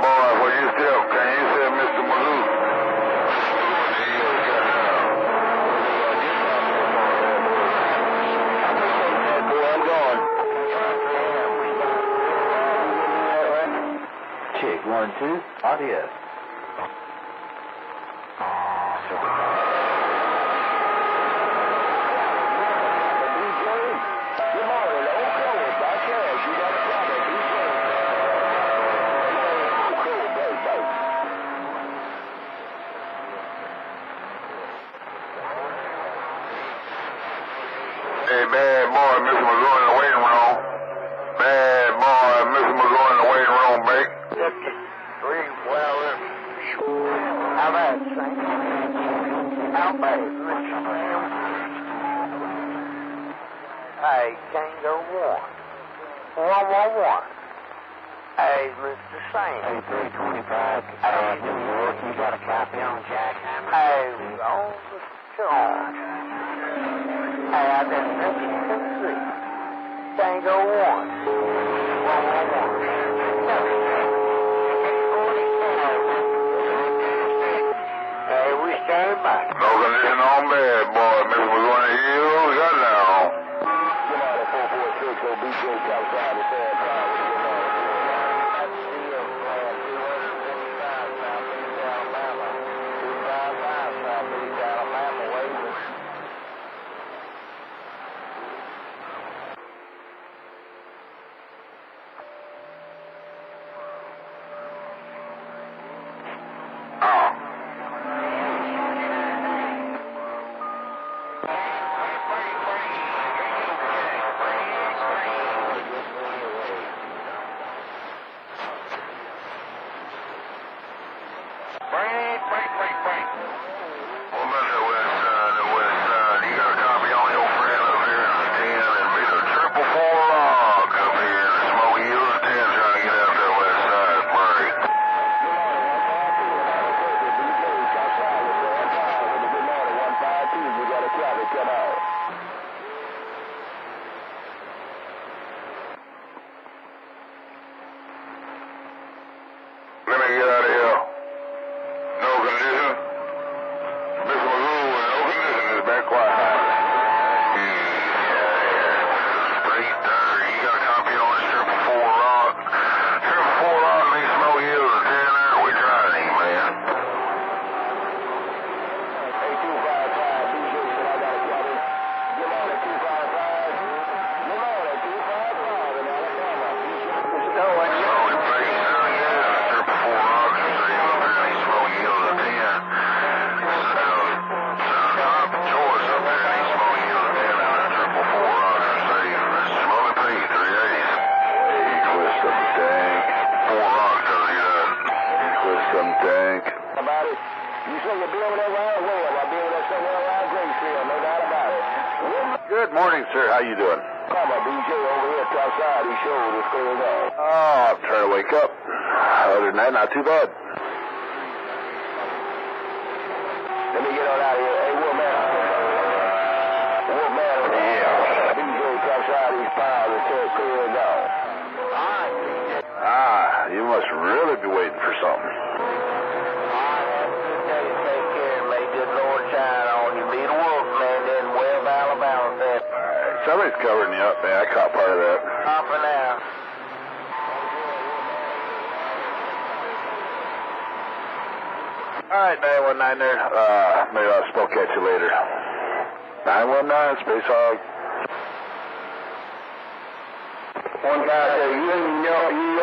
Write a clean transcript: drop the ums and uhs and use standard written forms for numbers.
boy, when you still, can you say MrMagoo? I'm going. Check 1, 2, audio. Hey, bad boy, MrMagoo in the waiting room. Bad boy, MrMagoo in the waiting room, mate. How about it, Saint? How about it, Hey, Tango 1. Hey, Mr. Saint. Hey, 325, New York, you got a copy on JackHammer? Hey, on the charge. Hey, I've been thinking to see. Tango 1. Hey, we stand by. No condition on bad boy, MrMagoo in the hills, got down. Get out of 446, old BigJoe outside the sad time. What about the west side, You got a copy on your friend up here in the 10 and beat a 444 log up here in the Smoky Hills 10 trying to get out that west side, Murray. Let me get out of here. No condition. MrMagoo, no condition is back quiet. Straight there. You got a copy on this 444 rock. 444 rock in these Smoky Hills is 10 there. We trying to eat, man. Hey, 255, BigJoe said I got a copy. Get on at 255. Get on at 255 in Alabama. It's going. Slowly pace down, yeah. 444 rock is saying up here in these Smoky Hills is 10. Top choice up there in these Smoky Hills 10 and that 444 rock is saying slowly pace 380s. Hey, quit some tank. 4 rock tells you that. Quit some tank. About it. You say you're building that right away. I'll be able to somewhere around Gracefield, no doubt about it. Good morning, sir. How you doing? Come on, BigJoe over here outside. He showed what's going on. Oh, I'm trying to wake up. Other than that, not too bad. Let me get on out of here. Hey, WolfMan. WolfMan. Yeah. BigJoe outside. He's piled and said clear down. Ah, you must really be waiting for something. Take care. May good Lord shine on you. Be the WolfMan in Webb, Alabama. Alright, somebody's covering you up, man. I caught part of that. Off for now. Alright, 919 there. Maybe I'll smoke at you later. 919, SpaceHog. One guy said, you